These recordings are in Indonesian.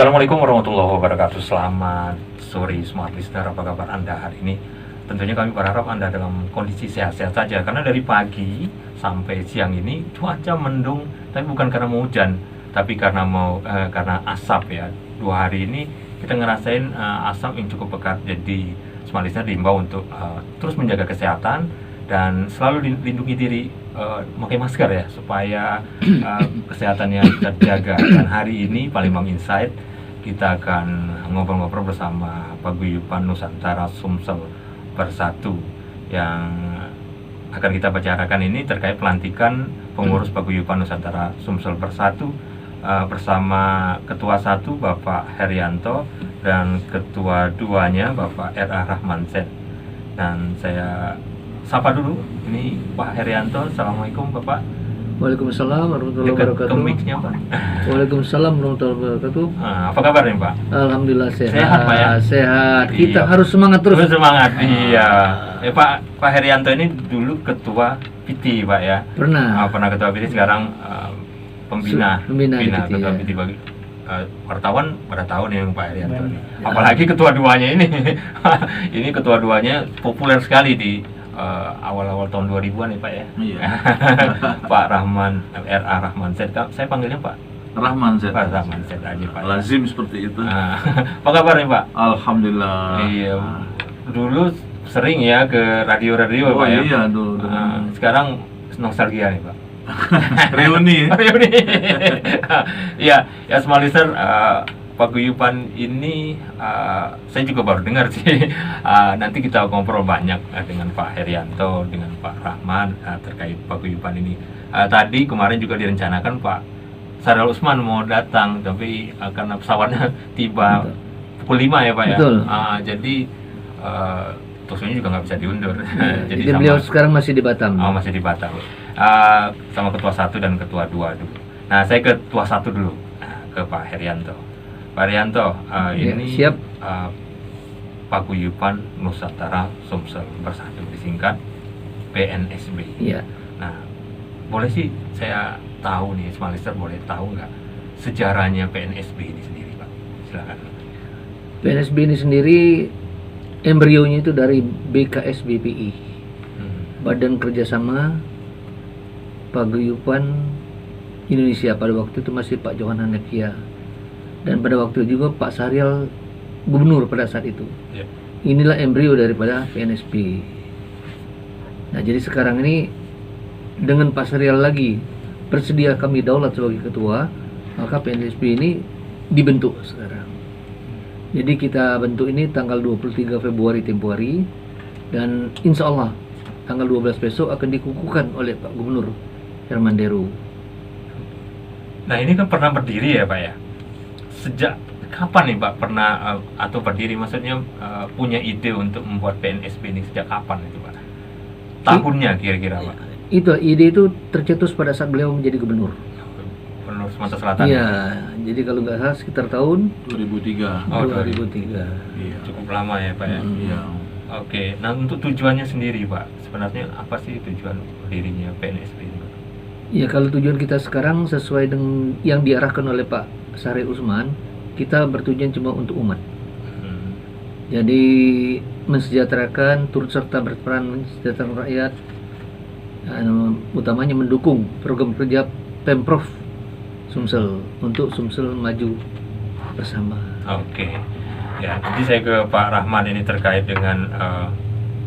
Assalamualaikum warahmatullahi wabarakatuh. Selamat sore Smart Listener, apa kabar Anda hari ini? Tentunya kami berharap Anda dalam kondisi sehat-sehat saja, karena dari pagi sampai siang ini cuaca mendung, tapi bukan karena mau hujan, tapi karena asap ya. 2 hari ini kita ngerasain asap yang cukup pekat. Jadi Smart Listener diimbau untuk terus menjaga kesehatan dan selalu lindungi diri, pakai masker ya, supaya kesehatannya terjaga. Dan hari ini Palembang Insight kita akan ngobrol-ngobrol bersama Paguyuban Nusantara Sumsel Bersatu. Yang akan kita bicarakan ini terkait pelantikan pengurus Paguyuban Nusantara Sumsel Bersatu, bersama Ketua 1 Bapak Herianto dan Ketua 2-nya Bapak R.A. Rahmansyah. Dan saya sapa dulu, ini Pak Herianto. Assalamualaikum Bapak. Waalaikumsalam warahmatullahi Dekat wabarakatuh. ke mic-nya Pak. Waalaikumsalam warahmatullahi wabarakatuh. Apa kabar nih Pak? Alhamdulillah sehat. Sehat, Pak, ya? Sehat. Kita Iya. harus semangat terus. Terus semangat. Iya. Pak Herianto ini dulu Ketua PT Pak ya. Pernah. Pernah Ketua PT, sekarang pembina Pembina di PT, Ketua ya. PT bagi wartawan pada tahun yang Pak Herianto ini. Ya. Apalagi Ketua 2-nya ini. Ini Ketua 2-nya populer sekali di awal-awal tahun 2000-an ya Pak ya. Iya. Pak R.A. Rahmansyah. Saya panggilnya Pak Rahmansyah. Rahmansyah aja Pak. Lazim seperti itu. Apa kabar nih Pak? Alhamdulillah. Iya. Dulu sering ya ke radio-radio Oh Pak ya. iya dulu. Sekarang nostalgia nih Pak. Reuni. Reuni. Iya, ya Smart Listener, Paguyuban ini saya juga baru dengar sih. Nanti kita ngobrol banyak dengan Pak Herianto, dengan Pak Rahman terkait Paguyuban ini. Tadi kemarin juga direncanakan Pak Sahrul Usman mau datang, tapi karena pesawatnya tiba pukul 5 ya Pak ya. Betul. Jadi terusnya juga nggak bisa diundur. Jadi beliau sekarang masih di Batam. Masih di Batam. Sama Ketua 1 dan Ketua 2 dulu. Nah, saya Ketua 1 dulu, ke Pak Herianto. Pak Herianto, ini siap. Paguyuban Nusantara Sumsel Bersatu, disingkat PNSB. Iya. Nah, boleh sih saya tahu nih, Smart Listener boleh tahu nggak sejarahnya PNSB ini sendiri Pak? Silakan. PNSB ini sendiri embrionya itu dari BKSBPI, Badan Kerjasama Paguyuban Indonesia. Pada waktu itu masih Pak Johan Hanafiah, dan pada waktu itu juga Pak Syahrial gubernur pada saat itu. Ya. Inilah embrio daripada PNSB. Nah, jadi sekarang ini dengan Pak Syahrial lagi bersedia kami daulat sebagai ketua, maka PNSB ini dibentuk sekarang. Jadi kita bentuk ini tanggal 23 Februari tempoh hari, dan insya Allah tanggal 12 besok akan dikukuhkan oleh Pak Gubernur Herman Deru. Nah, ini kan pernah berdiri ya Pak ya. Sejak kapan nih Pak pernah atau berdiri, maksudnya punya ide untuk membuat PNSB ini sejak kapan itu Pak? Tahunnya kira-kira Pak? Itu ide itu tercetus pada saat beliau menjadi gubernur. Gubernur Sumatera Selatan. Iya, jadi kalau nggak salah sekitar tahun 2003. Oh, 2003. Iya. Cukup lama ya Pak ya. Iya. Oke, nah untuk tujuannya sendiri Pak, sebenarnya apa sih tujuan berdirinya PNSB ini Pak? Ya, kalau tujuan kita sekarang sesuai dengan yang diarahkan oleh Pak Sahrul Usman, kita bertujuan cuma untuk umat. Jadi mensejahterakan, turut serta berperan mensejahterakan rakyat, utamanya mendukung program kerja Pemprov Sumsel untuk Sumsel maju bersama. Oke, ya nanti saya ke Pak Rahman ini terkait dengan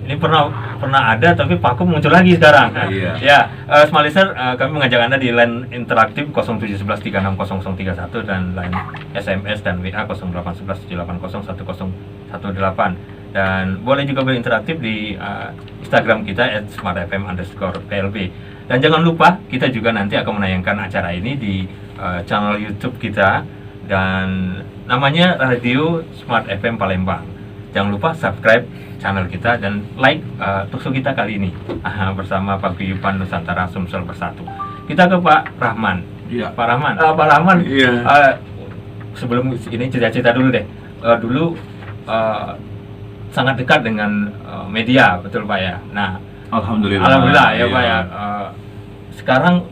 ini pernah ada tapi Paku muncul lagi sekarang. Iya. Ya, Smart Listener, kami mengajak Anda di line interaktif 0711360031 dan line SMS dan WA 081178010018. Dan boleh juga berinteraktif di Instagram kita @smartfm_plb. Dan jangan lupa kita juga nanti akan menayangkan acara ini di channel YouTube kita, dan namanya Radio Smart FM Palembang. Jangan lupa subscribe channel kita dan like talkshow kita kali ini bersama Paguyuban Nusantara Sumsel Bersatu. Kita ke Pak Rahman. Iya. Pak Rahman. Pak Rahman. Iya. Sebelum ini cerita-cerita dulu deh. Dulu sangat dekat dengan media, betul Pak ya. Nah, Alhamdulillah. alhamdulillah ya Iya. Pak ya. Sekarang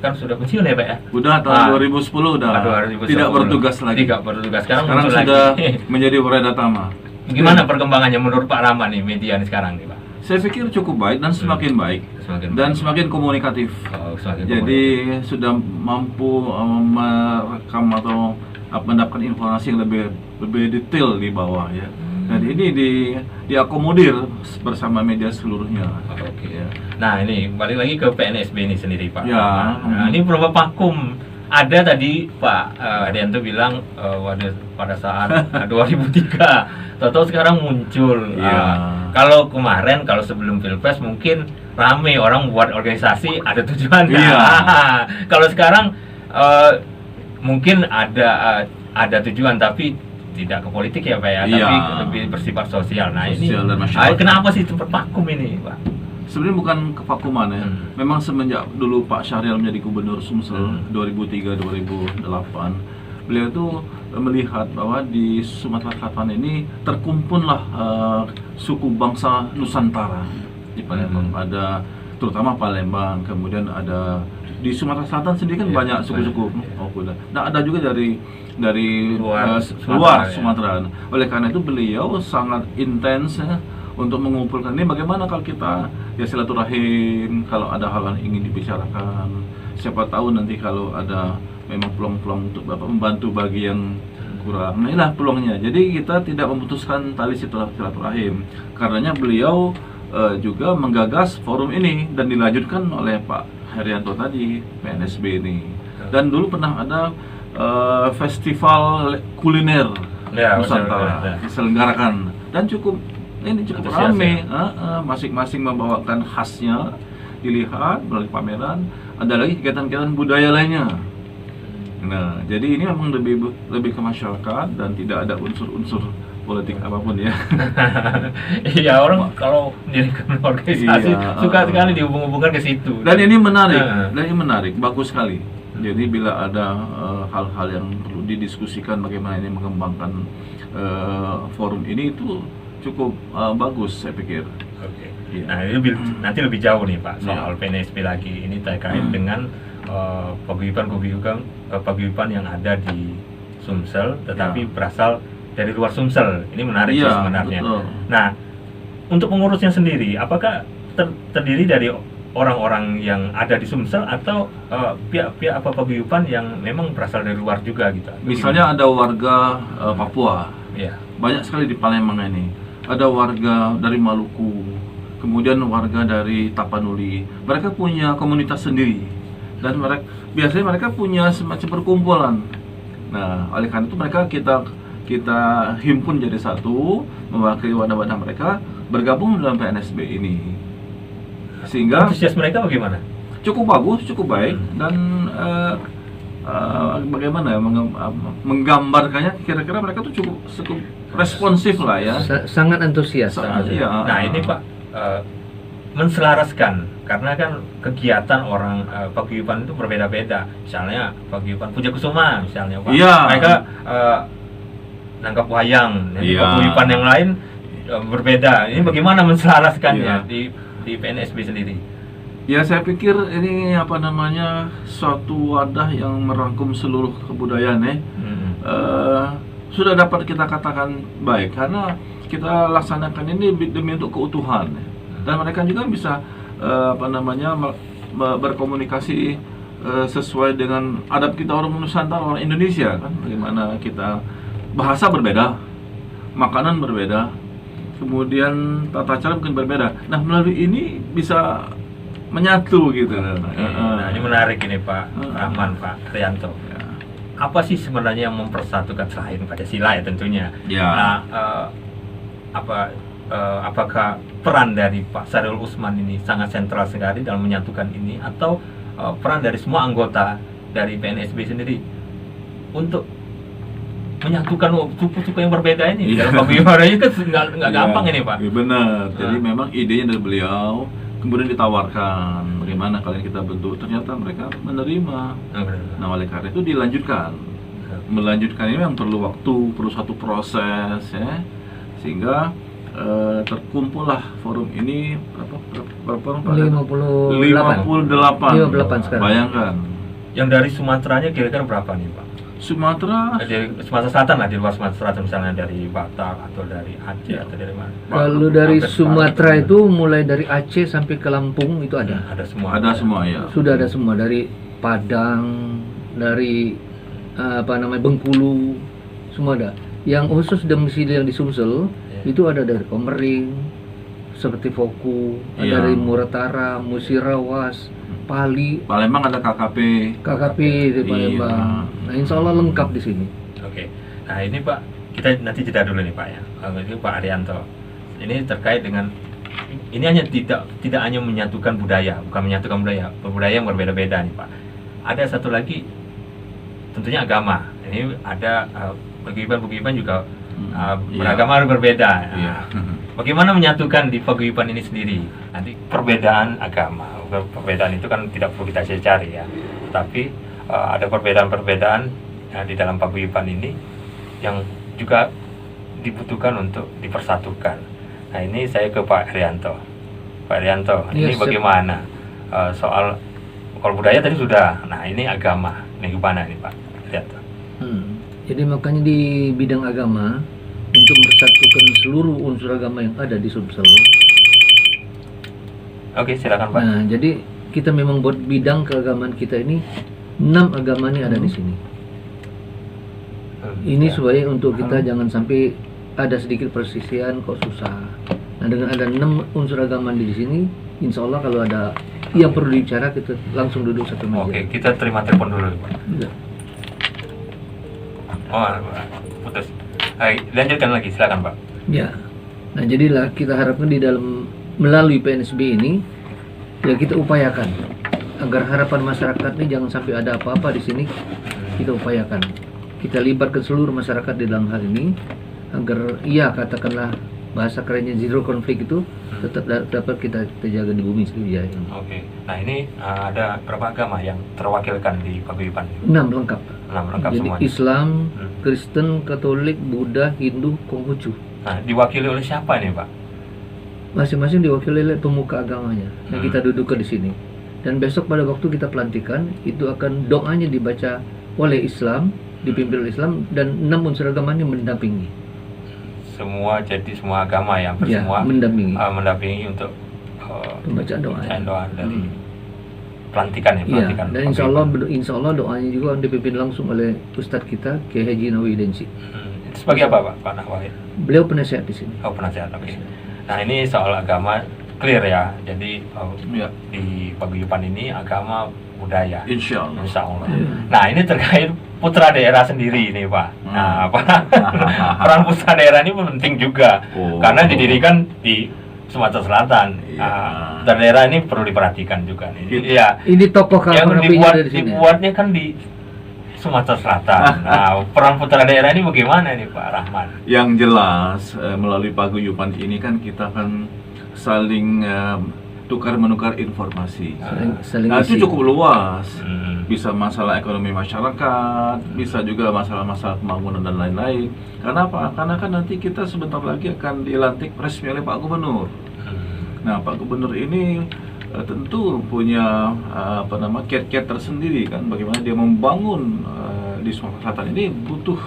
kan sudah pensiun ya Pak ya? Udah tahun Ah. 2010 udah 2010. tidak bertugas lagi. Tidak bertugas. Sekarang Sekarang muncul sudah lagi. menjadi Waradatama. Gimana perkembangannya menurut Pak Rahman nih media nih sekarang nih Pak? Saya pikir cukup baik dan semakin baik Semakin dan baik. semakin komunikatif. Oh, semakin Jadi sudah mampu merekam atau mendapatkan informasi yang lebih detail di bawah ya. Dan ini diakomodir bersama media seluruhnya. Oke. Ya. Nah ini balik lagi ke PNSB ini sendiri Pak. Ya. Nah, ini berapa vakum? Ada tadi Pak Adianto bilang waduh pada saat 2003, tahu-tahu sekarang muncul. Ya. Kalau kemarin, kalau sebelum Pilpres mungkin rame orang buat organisasi ada tujuannya. Iya. Kalau sekarang mungkin ada tujuan tapi tidak ke politik ya Pak ya, Iya. tapi lebih bersifat sosial. Nah Sosial dan ini masyarakat. kenapa sih cepat vakum ini Pak? Sebenarnya bukan kevakuman ya. Hmm. Memang semenjak dulu Pak Syahrial menjadi gubernur Sumsel 2003-2008, beliau itu melihat bahwa di Sumatera Selatan ini terkumpunlah suku bangsa Nusantara di Palembang. Ada terutama Palembang, kemudian ada di Sumatera Selatan sendiri kan Iya, banyak suku-suku. Oh, udah. Nah, ada juga dari Luar luar Sumatera, Sumatera. Oleh karena itu beliau sangat intens ya, untuk mengumpulkan ini bagaimana kalau kita ya silaturahim, kalau ada hal yang ingin dibicarakan, siapa tahu nanti kalau ada memang peluang-peluang untuk Bapak membantu bagi yang kurang. Nah inilah peluangnya. Jadi kita tidak memutuskan tali silaturahim. Karenanya beliau juga menggagas forum ini dan dilanjutkan oleh Pak Herianto tadi, PNSB ini. Dan dulu pernah ada festival kuliner Ya, Nusantara benar. diselenggarakan dan cukup Antusias ramai. ya. Masing-masing membawakan khasnya, dilihat melalui pameran. Ada lagi kegiatan-kegiatan budaya lainnya. Nah, jadi ini memang lebih ke masyarakat dan tidak ada unsur-unsur politik apapun ya. Iya orang kalau mendirikan organisasi Iya, suka sekali dihubung-hubungkan ke situ. Dan ini menarik, Heeh. dan ini menarik, bagus sekali. Jadi bila ada hal-hal yang perlu didiskusikan bagaimana ini mengembangkan forum ini itu cukup bagus saya pikir. Oke. Iya. Nah ini nanti lebih jauh nih Pak soal Iya. PNSB lagi. Ini terkait dengan paguyuban yang ada di Sumsel, tetapi Ya. berasal dari luar Sumsel. Ini menarik sih Iya, sebenarnya. betul. Nah untuk pengurusnya sendiri, apakah terdiri dari orang-orang yang ada di Sumsel atau pihak-pihak paguyuban yang memang berasal dari luar juga gitu? Misalnya ada warga Papua, ya. banyak sekali di Palembang ini. Ada warga dari Maluku, kemudian warga dari Tapanuli. Mereka punya komunitas sendiri dan biasanya mereka punya semacam perkumpulan. Nah, oleh karena itu mereka kita himpun jadi satu, mewakili wadah-wadah mereka bergabung dalam PNSB ini. Sehingga Antusias mereka bagaimana? cukup bagus, cukup baik dan bagaimana ya menggambarkannya, kira-kira mereka tuh cukup responsif lah ya. Sangat antusias. Iya. Nah ini Pak menselaraskan karena kan kegiatan orang paguyuban itu berbeda-beda. Misalnya paguyuban Pujakusuma misalnya Pak, Iya. mereka nangkap wayang. Jadi Iya. paguyuban yang lain berbeda. Ini bagaimana menselaraskannya Iya. di PNSB sendiri? Ya saya pikir ini suatu wadah yang merangkum seluruh kebudayaan ya. Sudah dapat kita katakan baik karena kita laksanakan ini demi untuk keutuhan ya. Dan mereka juga bisa berkomunikasi sesuai dengan adab kita orang Nusantara, orang Indonesia kan. Bagaimana kita bahasa berbeda, makanan berbeda, kemudian tata cara mungkin berbeda. Nah melalui ini bisa menyatu gitu. Nah ini menarik ini Pak Rahman, Pak Rianto. Ya. Apa sih sebenarnya yang mempersatukan selain Pancasila ya tentunya? Ya. Nah, apakah peran dari Pak Syahril Usman ini sangat sentral sekali dalam menyatukan ini, atau peran dari semua anggota dari PNSB sendiri untuk menyatukan suku-suku yang berbeda ini? Iya. Dalam paguyuban ini kan nggak gampang ini Pak. Iya, benar. Jadi Nah. memang idenya dari beliau, kemudian ditawarkan bagaimana kalian kita bentuk, ternyata mereka menerima. Nah oleh karena itu dilanjutkan. Melanjutkan ini memang perlu waktu, perlu satu proses ya, sehingga terkumpullah forum ini berapa 58 58 sekarang. Bayangkan Yang dari Sumateranya kira-kira berapa nih Pak? Sumatera Dari Sumatera Selatan lah, di luar Sumatera Selatan, misalnya dari Batak atau dari Aceh atau dari mana? Kalau dari Hampir Sumatera separuh. itu mulai dari Aceh sampai ke Lampung itu ada. Ada semua. ada semua ya. Sudah ada semua, dari Padang, dari Bengkulu, semua ada. Yang khusus domisili yang di Sumsel Iya. itu ada dari Komering, seperti Foku, ada Iya. dari Muratara, Musirawas, Pali, Palembang ada KKP. KKP di Palembang. Nah, insya Allah lengkap di sini. Oke. Nah ini Pak, kita nanti jeda dulu nih Pak ya. Ini Pak Arianto. Ini terkait dengan ini hanya tidak hanya menyatukan budaya, bukan menyatukan budaya yang berbeda-beda nih Pak. Ada satu lagi, tentunya agama. Ini ada paguyuban juga Iya. beragama berbeda. Iya. Bagaimana menyatukan di paguyuban ini sendiri? Nanti perbedaan agama, perbedaan itu kan tidak perlu kita cari ya. Tapi ada perbedaan-perbedaan di dalam paguyuban ini yang juga dibutuhkan untuk dipersatukan. Nah ini saya ke Pak Arianto. Pak Arianto, ini Yes, bagaimana soal kalau budaya tadi sudah. Nah ini agama, ini gimana nih Pak Arianto? Jadi makanya di bidang agama, untuk mempersatukan seluruh unsur agama yang ada di Sumsel. Oke silakan Pak. Nah, jadi kita memang buat bidang keagamaan kita ini 6 agama ini ada di sini. Ini Ya. supaya untuk kita jangan sampai ada sedikit persisian kok susah. Nah, dengan ada 6 unsur agama di sini, insya Allah kalau ada yang perlu dibicara kita langsung duduk satu meja. Oke, kita terima telepon dulu Pak. Iya. Oh, putus. Hai, lanjutkan lagi, silakan Pak. Ya. Nah, jadilah kita harapkan di dalam melalui PNSB ini ya kita upayakan agar harapan masyarakat ini jangan sampai ada apa-apa di sini. Kita upayakan. Kita libatkan seluruh masyarakat di dalam hal ini agar katakanlah bahasa kerennya zero konflik itu tetap dapat kita jaga di bumi Sriwijaya ini. Oke. Nah, ini ada berapa agama yang terwakilkan di paguyuban? 6 lengkap. 6 lengkap Jadi semuanya. Islam, Hmm. Kristen, Katolik, Buddha, Hindu, Konghucu. Nah, diwakili oleh siapa nih, Pak? Masing-masing diwakili oleh pemuka agamanya yang Hmm. kita dudukkan di sini. Dan besok pada waktu kita pelantikan itu akan doanya dibaca oleh Islam, dipimpin oleh Islam, dan 6 unsur agama ini mendampingi. Semua agama yang Ya, bersemua mendampingi mendampingi untuk pembacaan doa. bacaan doa dari Hmm. pelantikan ya, Iya, pelantikan. dan insya Allah doanya juga dipimpin langsung oleh Ustadz kita Kiai Haji Nawawi Densi. Itu sebagai apa, Pak Nahwahid? Beliau penasihat di sini. Oh, penasehat. Oke. Nah, ini soal agama clear ya. Jadi Ya, di paguyuban ini agama budaya. insya Allah. Insya Allah. Nah, ini terkait putra daerah sendiri nih Pak. Nah, peran putra daerah ini penting juga Oh. karena didirikan di Sumatera Selatan. Iya. Nah, putra daerah ini perlu diperhatikan juga nih. Iya. Ini tokoh Yang apinya dari sini. dibuatnya kan di Sumatera Selatan. Nah, peran putra daerah ini bagaimana nih Pak Rahman? Yang jelas melalui paguyuban ini kan kita kan saling tukar menukar informasi. Saling Nah, itu isi. cukup luas. Hmm. Bisa masalah ekonomi masyarakat, bisa juga masalah-masalah pembangunan dan lain-lain. Karena apa? Karena kan nanti kita sebentar lagi akan dilantik resmi oleh Pak Gubernur. Nah, Pak Gubernur ini tentu punya kiat-kiat tersendiri kan, bagaimana dia membangun di Sumatera Selatan ini butuh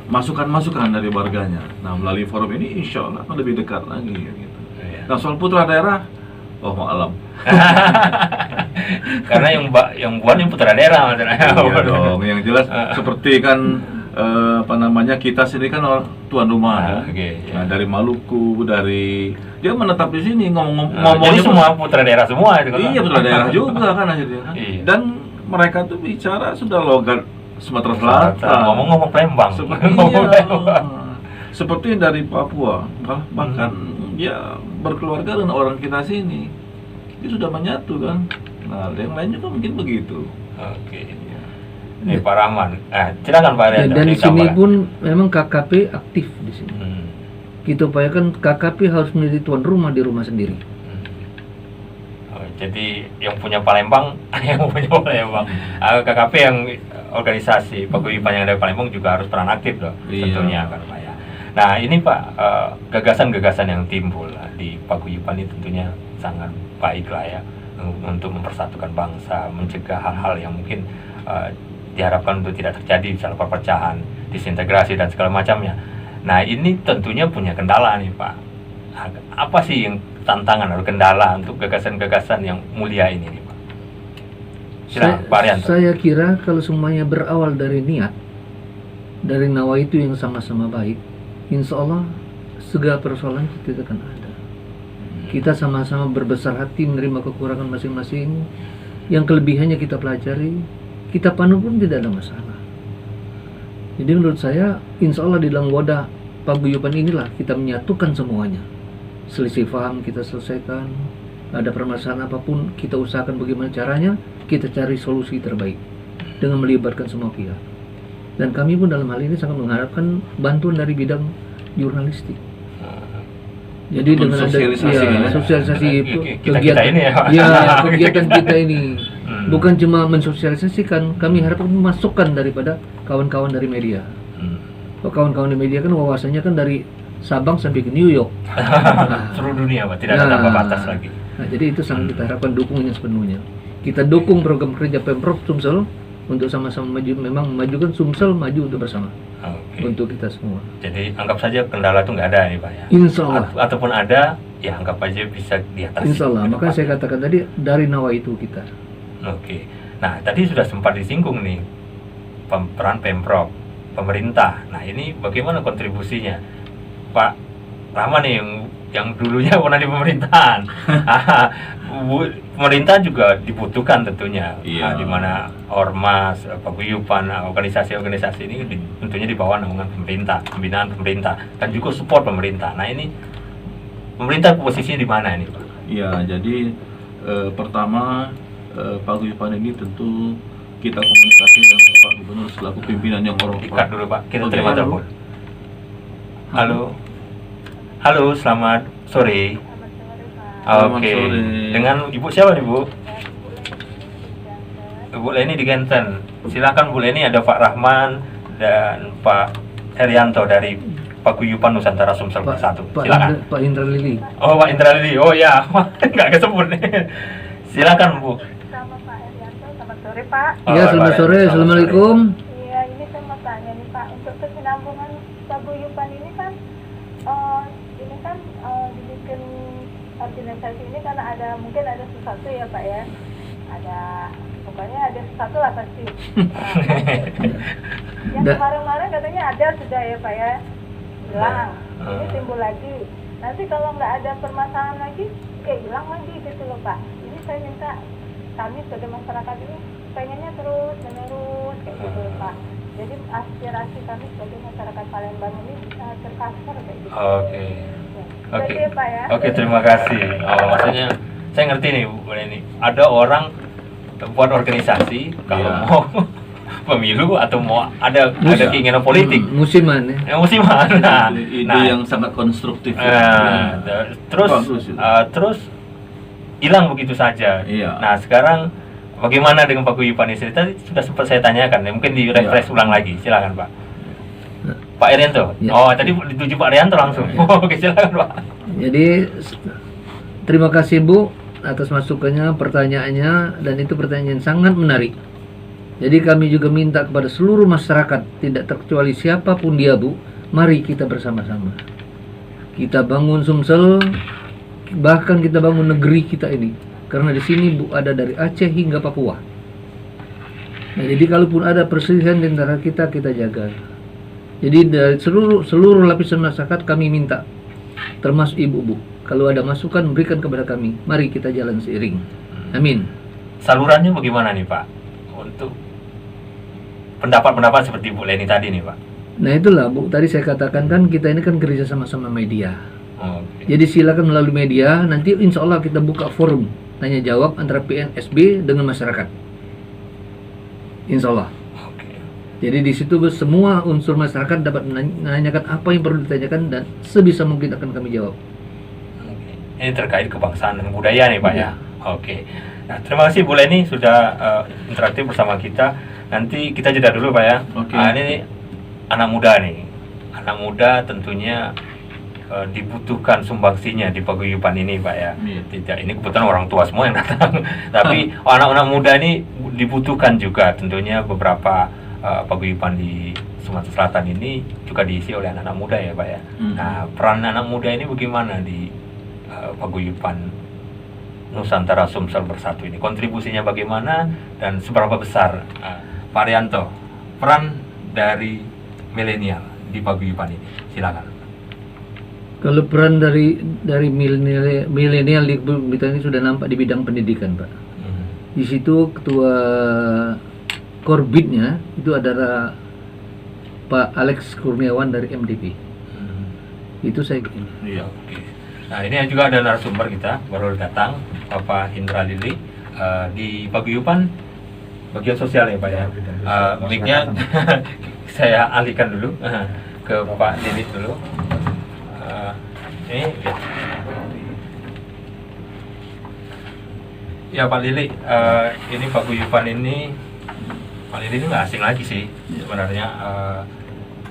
masukan-masukan dari warganya. Nah, melalui forum ini insya Allah akan lebih dekat lagi gitu. Iya. Nah, soal putra daerah, oh alam. Karena yang buatnya putra daerah maksudnya. Iya dong, yang jelas seperti kan kita sendiri kan tuan rumah ya. Oke, iya. Nah, dari Maluku, dari dia menetap di sini Jadi ngomongnya semua putra daerah semua itu kan? iya putra daerah juga kan akhirnya kan. Iya. Dan mereka tuh bicara sudah logat Sumatera Selatan. Selatan. Ngomong Palembang. Seperti Ngomong iya. Palembang. Seperti dari Papua, bahkan ya berkeluarga dengan orang kita sini. Dia sudah menyatu kan. Nah, yang lain juga mungkin begitu. Oke. Ini Pak Rahman. Silakan Pak Ya, Arianto. dan di sini ditambahkan. pun memang KKP aktif di sini. Hmm. Kita upayakan KKP harus menjadi tuan rumah di rumah sendiri. Oh, jadi yang punya Palembang, yang punya Palembang. KKP yang organisasi paguyuban yang ada di Palembang juga harus peran aktif loh, Iya. tentunya kan Pak ya. Nah ini Pak, gagasan-gagasan yang timbul di paguyuban ini tentunya sangat baik lah ya. untuk mempersatukan bangsa, mencegah hal-hal yang mungkin diharapkan untuk tidak terjadi, misalnya perpecahan, disintegrasi dan segala macamnya. Nah, ini tentunya punya kendala nih Pak. Apa sih yang tantangan atau kendala untuk gagasan-gagasan yang mulia ini nih Pak? Silakan Pak Arianto. Saya kira kalau semuanya berawal dari niat, dari nawa itu yang sama-sama baik, insya Allah segala persoalan tidak akan ada. Kita sama-sama berbesar hati menerima kekurangan masing-masing, yang kelebihannya kita pelajari, kita panu pun tidak ada masalah. Jadi menurut saya, insya Allah di dalam wadah paguyuban inilah kita menyatukan semuanya. Selisih paham kita selesaikan, ada permasalahan apapun kita usahakan bagaimana caranya, kita cari solusi terbaik dengan melibatkan semua pihak. Dan kami pun dalam hal ini sangat mengharapkan bantuan dari bidang jurnalistik. Jadi Untuk dengan ada sosialisasi ini. sosialisasi Kita ini ya, Pak. kegiatan kita ini bukan cuma mensosialisasikan, kami harapkan masukan daripada kawan-kawan dari media. Kawan-kawan di media kan wawasannya kan dari Sabang sampai ke New York. Seluruh dunia Pak, tidak ada tanpa batas lagi. Nah, jadi itu sangat kita harapkan dukungannya sepenuhnya. Kita dukung program kerja Pemprov Sumsel untuk sama-sama maju, memang memajukan Sumsel maju untuk bersama. Oke. Untuk kita semua. Jadi anggap saja kendala itu nggak ada nih Pak ya. Insya Allah. Ataupun ada, ya anggap aja bisa diatasi. Insya Allah. Maka saya katakan tadi dari nawa itu kita. Oke. Nah, tadi sudah sempat disinggung nih peran Pemprov, pemerintah. Nah, ini bagaimana kontribusinya? Pak Rahman nih yang dulunya pernah di pemerintahan. Pemerintah juga dibutuhkan tentunya. Iya. Di mana ormas, paguyuban, organisasi-organisasi ini tentunya di bawah naungan pemerintah, pembinaan pemerintah dan juga support pemerintah. Nah, ini pemerintah posisinya di mana ini, Pak? Ya, jadi pertama paguyuban ini tentu kita komunikasi dengan Bapak Gubernur selaku pimpinan yang Ikat hormat. dulu Pak, kita Oke. terima telepon. Halo, selamat sore. Selamat Oke, sore. dengan Ibu siapa nih Bu? Bu Leni di Genten. Silakan Bu Leni, ada Pak Rahman dan Pak Herianto dari Paguyuban Nusantara Sumsel Bersatu. Silakan. Pak Indra Lili. Oh, Pak Indra Lili. Oh ya, nggak kesebut nih. Silakan Bu. Sama Pak Herianto, selamat sore Pak. Ya, selamat Pak sore. Herianto, Assalamualaikum. Iya, ini saya mau tanya nih Pak, untuk kesinambungan paguyuban ini kan, dibikin organisasi ini karena mungkin ada sesuatu ya Pak ya, pokoknya ada sesuatu lah pasti. Yang kemarin-kemarin katanya ada sudah ya Pak ya, hilang, ini timbul lagi. Nanti kalau nggak ada permasalahan lagi, hilang lagi gitu loh Pak. Ini saya minta kami sebagai masyarakat ini pengennya terus menerus kayak gitu loh Pak. Jadi aspirasi kami sebagai masyarakat Palembang ini bisa tercover kayak gitu. Oke. Oke. Oke, Pak ya. Oke, terima kasih. Oh, maksudnya saya ngerti nih Bu Leni. Ada orang buat organisasi kalau Iya. mau pemilu atau mau ada keinginan politik. Musiman ya. Musiman. Nah, Ide yang sangat konstruktif. terus Bagus itu. terus hilang begitu saja. Iya. Nah, sekarang bagaimana dengan paguyuban ini? Tadi sudah sempat saya tanyakan, ya. Mungkin di refresh ulang lagi. Silakan Pak. Pak Arianto. Ya. Oh, tadi dituju Pak Arianto langsung. Oke, silakan Pak. Jadi terima kasih Bu atas masukannya, pertanyaannya, dan itu pertanyaan yang sangat menarik. Jadi kami juga minta kepada seluruh masyarakat, tidak terkecuali siapapun dia Bu, mari kita bersama-sama. Kita bangun Sumsel, bahkan kita bangun negeri kita ini. Karena di sini Bu ada dari Aceh hingga Papua. Nah, jadi kalaupun ada perselisihan di antara kita jaga. Jadi dari seluruh lapisan masyarakat kami minta, termasuk Ibu Bu, kalau ada masukan berikan kepada kami. Mari kita jalan seiring. Amin. Salurannya bagaimana nih Pak? Untuk pendapat-pendapat seperti Bu Leni tadi nih Pak. Nah itulah Bu, tadi saya katakan kan kita ini kan kerja sama-sama media. Oke. Jadi silakan melalui media, nanti insya Allah kita buka forum tanya jawab antara PNSB dengan masyarakat. Insya Allah. Oke. Jadi di situ semua unsur masyarakat dapat menanyakan apa yang perlu ditanyakan dan sebisa mungkin akan kami jawab. Oke. Ini terkait kebangsaan dan budaya nih Pak ya. Iya. Oke. Nah, terima kasih Bu Leni sudah interaktif bersama kita. Nanti kita jeda dulu Pak ya. Oke. Nah, ini anak muda nih. Anak muda tentunya dibutuhkan sumbangsinya di paguyuban ini Pak ya. Iya. Tidak, ini kebetulan orang tua semua yang datang, tapi anak-anak muda ini dibutuhkan juga. Tentunya beberapa paguyuban di Sumatera Selatan ini juga diisi oleh anak-anak muda ya Pak ya. Nah, peran anak muda ini bagaimana di paguyuban Nusantara Sumsel Bersatu ini? Kontribusinya bagaimana dan seberapa besar? Pak Arianto, peran dari milenial di paguyuban ini, silakan. Kalau peran dari milenial di kita ini sudah nampak di bidang pendidikan, Pak. Di situ ketua Korbitnya itu adalah Pak Alex Kurniawan dari MDP. Itu saya bikin. Iya. Oke. Nah, ini juga ada narasumber kita baru datang, Bapak Indra Lili di paguyuban bagian sosial ya Pak ya. Mic-nya saya alihkan dulu ke Pak Lili dulu. Ini ya Pak Lili, ini paguyuban ini Pak Lili ini nggak asing lagi sih sebenarnya.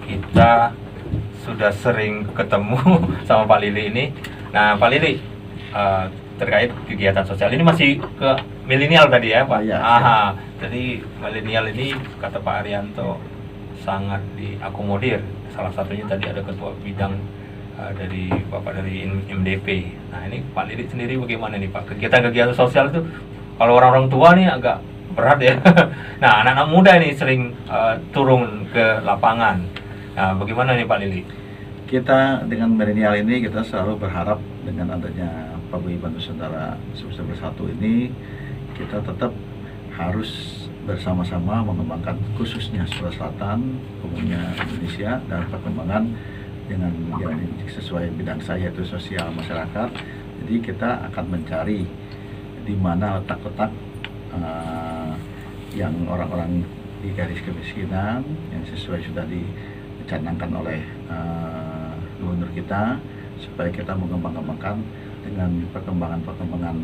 Kita sudah sering ketemu sama Pak Lili ini. Nah Pak Lili, terkait kegiatan sosial ini masih ke milenial tadi ya Pak? Ya, Aha, jadi milenial ini kata Pak Arianto sangat diakomodir. Salah satunya tadi ada ketua bidang dari Bapak dari MDP. Nah ini Pak Lili sendiri bagaimana nih Pak? Kegiatan-kegiatan sosial itu kalau orang-orang tua nih agak berat ya. Nah anak-anak muda ini sering turun ke lapangan. Nah bagaimana nih Pak Lili? Kita dengan milenial ini kita selalu berharap dengan adanya paguyuban Nusantara Sumsel Bersatu ini kita tetap harus bersama-sama mengembangkan khususnya Sulawesi Selatan, umumnya Indonesia, dan perkembangan dengan yang sesuai bidang saya yaitu sosial masyarakat. Jadi kita akan mencari di mana letak-letak yang orang-orang di garis kemiskinan yang sesuai sudah dicanangkan oleh gubernur kita, supaya kita mengembangkan dengan perkembangan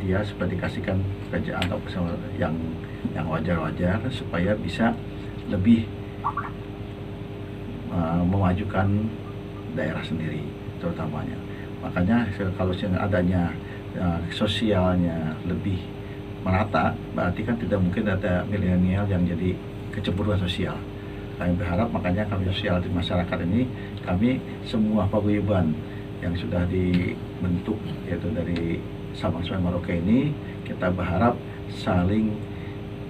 dia supaya dikasihkan pekerjaan atau yang wajar-wajar supaya bisa lebih memajukan daerah sendiri terutamanya. Makanya kalau adanya sosialnya lebih merata, berarti kan tidak mungkin ada milenial yang jadi kecemburuan sosial. Kami berharap makanya kami sosial di masyarakat ini, kami semua paguyuban yang sudah dibentuk yaitu dari Sabang sampai Merauke ini, kita berharap saling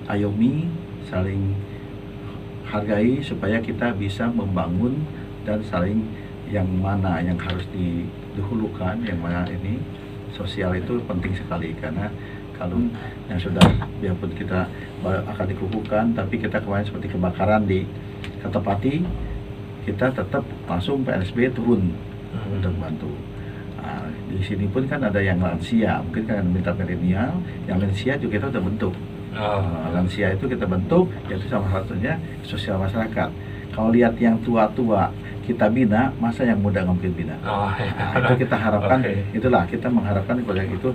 ayomi, saling hargai supaya kita bisa membangun dan saling yang mana yang harus didahulukan, yang mana ini sosial itu penting sekali. Karena kalau yang sudah biarpun kita akan dikukuhkan, tapi kita kemarin seperti kebakaran di Kertapati, kita tetap langsung PNSB turun untuk bantu. Nah, di sini pun kan ada yang lansia, mungkin kan minta milenial, yang lansia juga kita udah bentuk. Lansia itu kita bentuk, yaitu sama satunya sosial masyarakat. Kalau lihat yang tua-tua kita bina, masa yang muda nggak mungkin bina. Nah, itu kita harapkan, itulah kita mengharapkan proyek itu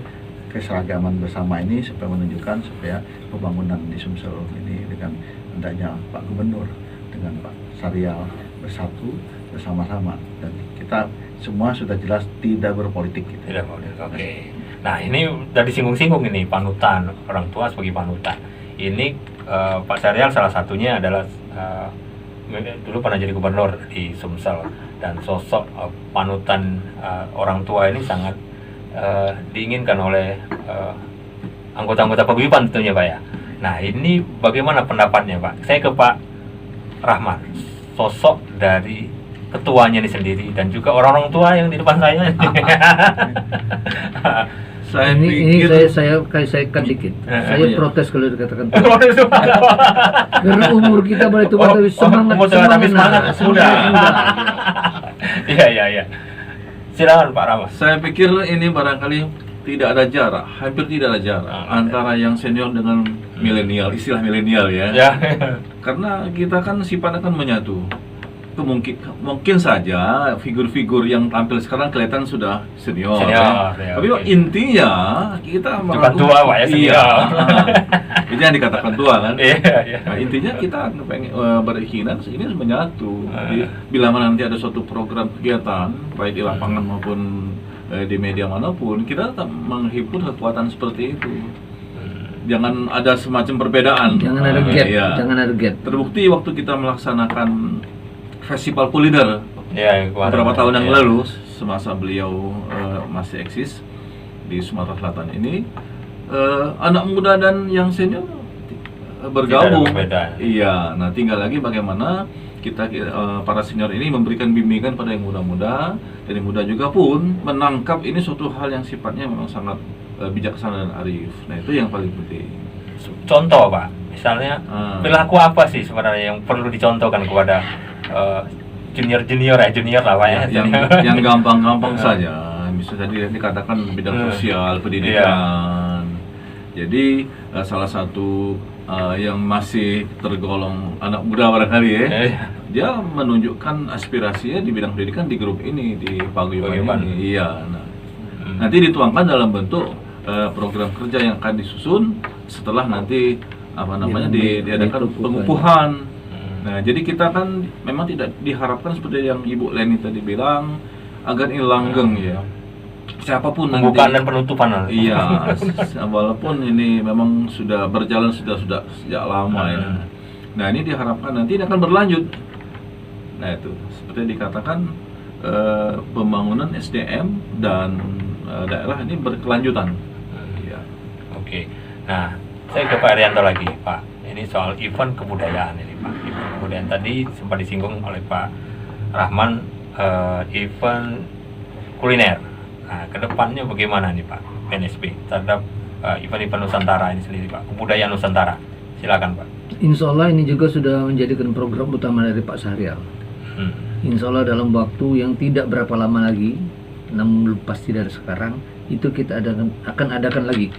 keseragaman bersama ini supaya menunjukkan supaya pembangunan di Sumsel ini dengan adanya Pak Gubernur dengan Pak Sarial bersatu bersama-sama, dan kita semua sudah jelas tidak berpolitik gitu. Tidak berpolitik. Oke. Nah ini dari singgung-singgung ini panutan, orang tua sebagai panutan. Ini Pak Sarial salah satunya adalah dulu pernah jadi gubernur di Sumsel, dan sosok panutan orang tua ini sangat diinginkan oleh anggota-anggota paguyuban tentunya Pak ya. Nah ini bagaimana pendapatnya Pak? Saya ke Pak Rahman, sosok dari ketuanya ini sendiri dan juga orang-orang tua yang di depan saya. Saya kan dikit. Saya protes kalau dikatakan tua. Karena umur kita boleh tua tapi semangat muda. Iya. Silakan Pak Rahman. Saya pikir ini barangkali tidak ada jarak, hampir tidak ada jarak antara yang senior dengan milenial, istilah milenial ya. Karena kita kan sifatnya kan menyatu. Mungkin saja figur-figur yang tampil sekarang kelihatan sudah senior ya. Tapi intinya kita bukan tua Pak ya, senior. Iya. Itu yang dikatakan tua kan. Iya. Nah, intinya kita pengen berkeinginan ini harus menyatu. Jadi bila mana nanti ada suatu program kegiatan baik di lapangan maupun di media manapun, kita tetap menghimpun kekuatan seperti itu. Jangan ada semacam perbedaan. Jangan ada gap, Iya. jangan ada gap. Terbukti waktu kita melaksanakan festival kuliner Iya, beberapa tahun yang iya. lalu, semasa beliau masih eksis di Sumatera Selatan ini, anak muda dan yang senior bergabung. Tidak ada perbedaan. Iya, nah tinggal lagi bagaimana kita para senior ini memberikan bimbingan pada yang muda-muda, dan yang muda juga pun menangkap ini suatu hal yang sifatnya memang sangat bijaksana dan arif. Nah itu yang paling penting. Contoh Pak, misalnya perilaku apa sih sebenarnya yang perlu dicontohkan kepada junior lah Pak ya? Yang gampang-gampang saja, misalnya dikatakan bidang sosial, pendidikan. Jadi salah satu yang masih tergolong anak muda barangkali ya, dia menunjukkan aspirasinya di bidang pendidikan di grup ini, di paguyuban ini. Iya. Nah, nanti dituangkan dalam bentuk program kerja yang akan disusun setelah nanti diadakan pengukuhan. Nah, jadi kita kan memang tidak diharapkan seperti yang Ibu Leni tadi bilang agar ini langgeng ya. Siapapun pembukaan nanti, dan penutupan. Iya, walaupun ini memang sudah berjalan sudah sejak lama ya. Nah, ini diharapkan nanti ini akan berlanjut. Nah, itu seperti dikatakan pembangunan SDM dan daerah ini berkelanjutan. Iya. Oke. Nah, saya ke Pak Arianto lagi, Pak. Ini soal event kebudayaan ini, Pak. Event kebudayaan tadi sempat disinggung oleh Pak Rahman, event kuliner. Nah, kedepannya bagaimana nih Pak PNSB terhadap event-event Nusantara ini sendiri Pak, kebudayaan Nusantara? Silakan Pak. Insya Allah ini juga sudah menjadikan program utama dari Pak Syahrial. Insya Allah dalam waktu yang tidak berapa lama lagi, namun pasti dari sekarang, itu kita akan adakan lagi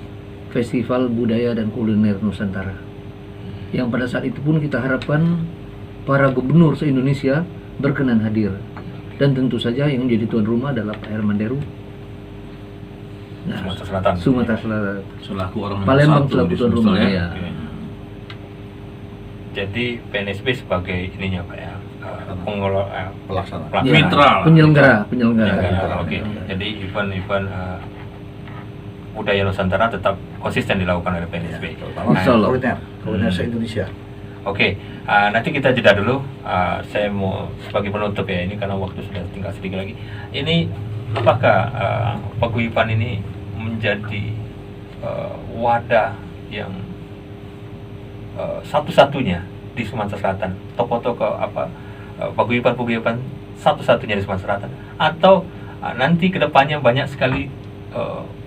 Festival Budaya dan Kuliner Nusantara. Yang pada saat itu pun kita harapkan para gubernur se-Indonesia berkenan hadir. Dan tentu saja yang menjadi tuan rumah adalah Pak Herman Deru. Nah, Sumatera Selatan. Selaku orang Palembang nomor selaku satu tuan di rumah Sulsel, ya. Oke. Jadi PNSB sebagai ininya Pak ya, pengelola Pelaksana. Ya, Mitra. penyelenggara. Oke. Jadi event-event budaya Nusantara tetap konsisten dilakukan oleh PNSB. Terutama Insya Allah. kuliner se-Indonesia. Oke, nanti kita jeda dulu. Saya mau sebagai penutup ya, ini karena waktu sudah tinggal sedikit lagi. Ini apakah paguyuban ini menjadi wadah yang satu-satunya di Sumatera Selatan, tokoh-tokoh paguyuban satu-satunya di Sumatera Selatan, atau nanti kedepannya banyak sekali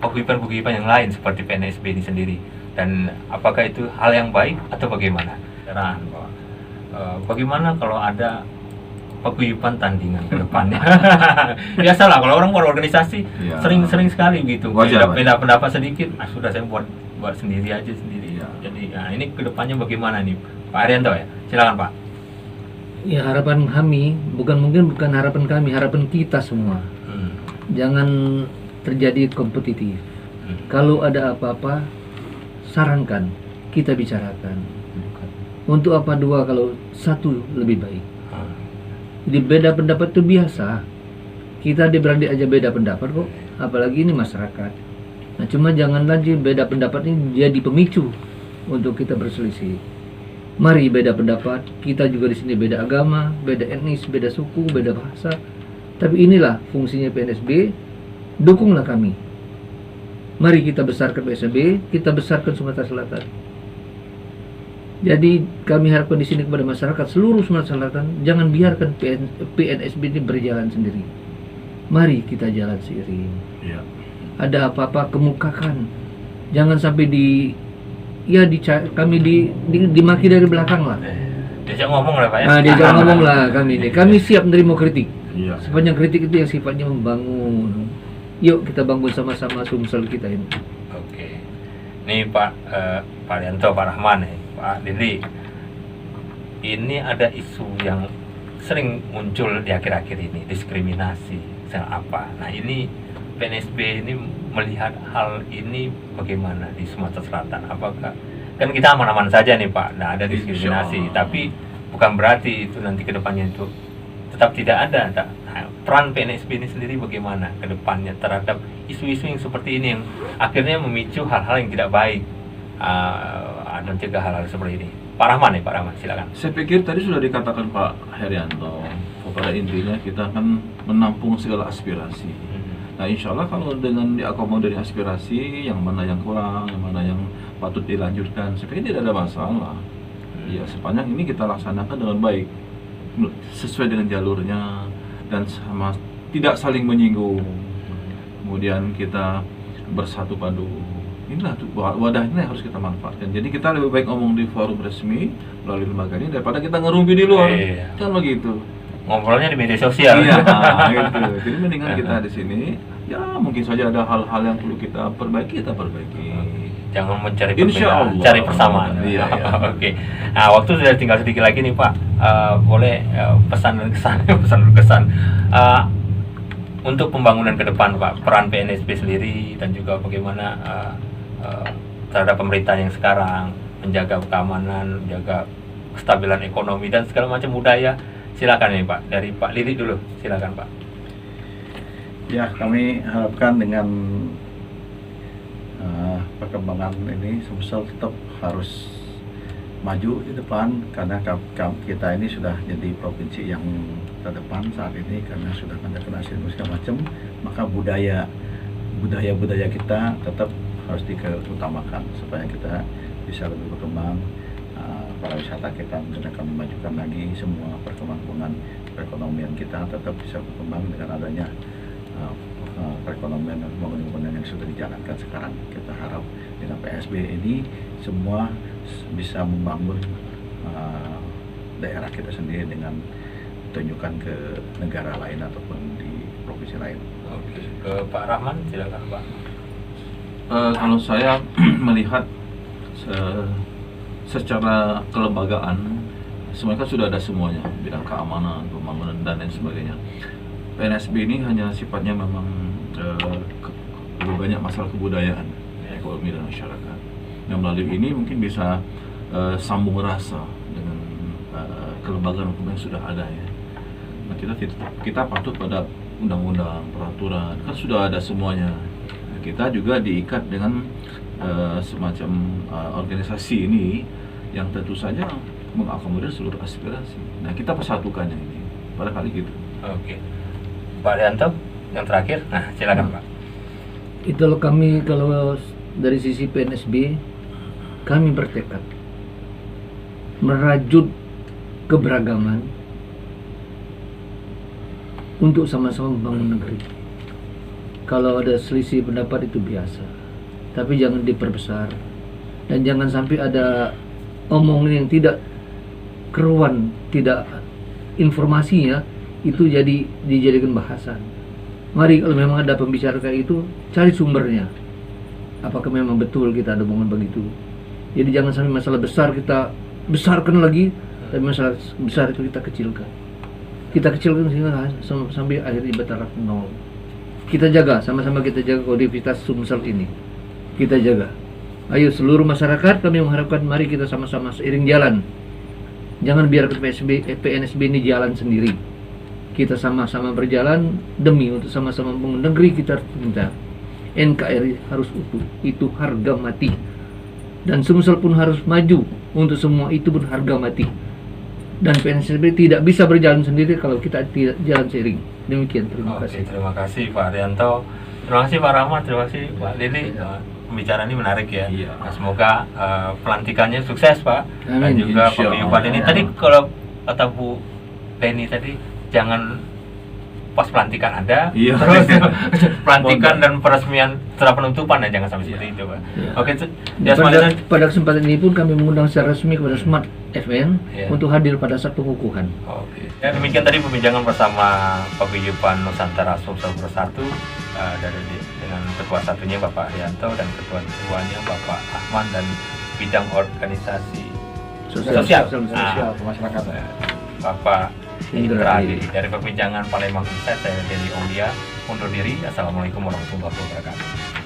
paguyuban-paguyuban yang lain seperti PNSB ini sendiri, dan apakah itu hal yang baik atau bagaimana? Bagaimana kalau ada paguyuban tandingan ke depannya? Biasalah kalau orang berorganisasi Ya. sering sekali gitu. Wajar, Beda pendapat sedikit, sudah saya buat sendiri aja sendiri. Ya. Jadi ini ke depannya bagaimana nih Pak Arianto ya? Silakan Pak. Ya, harapan kami bukan harapan kami, harapan kita semua. Jangan terjadi kompetitif. Kalau ada apa-apa, sarankan, kita bicarakan. Untuk apa dua kalau satu lebih baik. Jadi beda pendapat itu biasa. Kita adik-beradik aja beda pendapat kok, apalagi ini masyarakat. Nah, cuma jangan lagi beda pendapat ini jadi pemicu untuk kita berselisih. Mari beda pendapat, kita juga di sini beda agama, beda etnis, beda suku, beda bahasa. Tapi inilah fungsinya PNSB, dukunglah kami. Mari kita besarkan PNSB, kita besarkan Sumatera Selatan. Jadi kami harapkan di sini kepada masyarakat seluruh Sumatera Selatan, jangan biarkan PNSB ini berjalan sendiri. Mari kita jalan seiring. Iya. Ada apa-apa kemukakan. Jangan sampai kami dimaki dari belakang lah. Diajak ngomong lah Pak ya. Nah, diajak ngomong lah kami ini. Kami siap menerima kritik. Iya. Sepanjang kritik itu yang sifatnya membangun. Yuk kita bangun sama-sama Sumsel kita ini. Oke. Ini Pak Arianto, Pak Rahman ya. Pak Dili, ini ada isu yang sering muncul di akhir-akhir ini, diskriminasi, apa. Nah ini PNSB ini melihat hal ini bagaimana di Sumatera Selatan? Apakah kan kita aman-aman saja nih Pak, nggak ada diskriminasi, Insya Allah. tapi bukan berarti itu nanti ke depannya itu tetap tidak ada. Nah, peran PNSB ini sendiri bagaimana ke depannya terhadap isu-isu yang seperti ini yang akhirnya memicu hal-hal yang tidak baik, dan cegah hal-hal seperti ini. Pak Rahman nih, Pak Rahman, silakan. Saya pikir tadi sudah dikatakan Pak Herianto, pada intinya kita akan menampung segala aspirasi. Nah, insya Allah kalau dengan diakomodir aspirasi, yang mana yang kurang, yang mana yang patut dilanjutkan, saya pikir tidak ada masalah. Ya, sepanjang ini kita laksanakan dengan baik, sesuai dengan jalurnya, dan sama tidak saling menyinggung. Kemudian kita bersatu padu. Inilah wadahnya yang harus kita manfaatkan. Jadi kita lebih baik ngomong di forum resmi melalui lembaga ini daripada kita ngerumpi di luar. Iya. Kan begitu. Ngobrolnya di media sosial. Iya, gitu. Jadi mendingan kita di sini, ya mungkin saja ada hal-hal yang perlu kita perbaiki, kita perbaiki. Jangan mencari Insya perbedaan, Allah. cari persamaan. Iya, iya. Oke. Nah, waktu sudah tinggal sedikit lagi nih Pak. Boleh pesan dan kesan, pesan dan kesan untuk pembangunan ke depan Pak. Peran PNSB sendiri dan juga bagaimana terhadap pemerintah yang sekarang menjaga keamanan, menjaga kestabilan ekonomi dan segala macam budaya. Silakan nih Pak. Dari Pak Lili dulu. Silakan Pak. Ya, kami harapkan dengan perkembangan ini Sumsel tetap harus maju di depan, karena kita ini sudah jadi provinsi yang terdepan saat ini karena sudah menjaga hasil segala macam, maka budaya kita tetap harus diutamakan supaya kita bisa lebih berkembang. Para wisata kita akan memajukan lagi semua perkembangan perekonomian kita tetap bisa berkembang dengan adanya perekonomian dan pembangunan yang sudah dijalankan sekarang. Kita harap dengan PSB ini semua bisa membangun daerah kita sendiri dengan tunjukkan ke negara lain ataupun di provinsi lain. Oke. Ke Pak Rahman silakan Pak. Kalau saya melihat secara kelembagaan, semuanya kan sudah ada semuanya, bidang keamanan, pembangunan dan lain sebagainya. PNSB ini hanya sifatnya memang lebih banyak masalah kebudayaan, ekonomi dan masyarakat. Yang melalui ini mungkin bisa sambung rasa dengan kelembagaan hukum yang sudah ada ya. Nah, kita patut pada undang-undang, peraturan, kan sudah ada semuanya. Nah, kita juga diikat dengan semacam organisasi ini yang tentu saja mengakomodir seluruh aspirasi. Nah, kita persatukannya ini, pada kali gitu. Oke. Pak Rianto yang terakhir. Nah, silakan Pak. Itulah kami kalau dari sisi PNSB, kami bertekad merajut keberagaman untuk sama-sama membangun negeri. Kalau ada selisih pendapat itu biasa, tapi jangan diperbesar dan jangan sampai ada omongan yang tidak keruan, tidak informasinya itu dijadikan bahasan. Mari kalau memang ada pembicara kayak itu, cari sumbernya. Apakah memang betul kita ada omongan begitu? Jadi jangan sampai masalah besar kita besarkan lagi, tapi masalah besar itu kita kecilkan. Kita kecilkan sehingga sampai akhirnya bertaraf nol. Kita jaga, sama-sama kita jaga konditivitas Sumsel ini. Kita jaga. Ayo seluruh masyarakat, kami mengharapkan mari kita sama-sama seiring jalan. Jangan biarkan PNSB ini jalan sendiri. Kita sama-sama berjalan demi untuk sama-sama membangun negeri kita cinta. NKRI harus utuh, itu harga mati. Dan Sumsel pun harus maju, untuk semua itu pun harga mati. Dan PNSB tidak bisa berjalan sendiri kalau kita tidak jalan seiring. Demikian, terima kasih. Terima kasih Pak Rianto. Terima kasih Pak Rahmat, terima kasih Pak Lili. Pembicaraan ini menarik ya. Iya. Nah, semoga pelantikannya sukses Pak. Dan Amin. juga Insya pemilihan ini. Allah. Tadi kalau kata Bu Leni tadi, jangan pas pelantikan Anda, Iya. terus pelantikan dan peresmian setelah penutupan, ya jangan sampai seperti itu Pak. Iya. Oke, ya Pada kesempatan ini pun kami mengundang secara resmi kepada Smart FM Iya. untuk hadir pada saat pengukuhan. Oke. Ya, demikian tadi perbincangan bersama Paguyuban Nusantara Sumsel Bersatu dengan ketua satunya Bapak Rianto dan ketuanya Bapak Ahmad dan bidang organisasi sosial. Sosial masyarakat. Bapak Indra Indra dari perbincangan Palembang Insight, saya Deli Aulia undur diri. Assalamualaikum warahmatullahi wabarakatuh.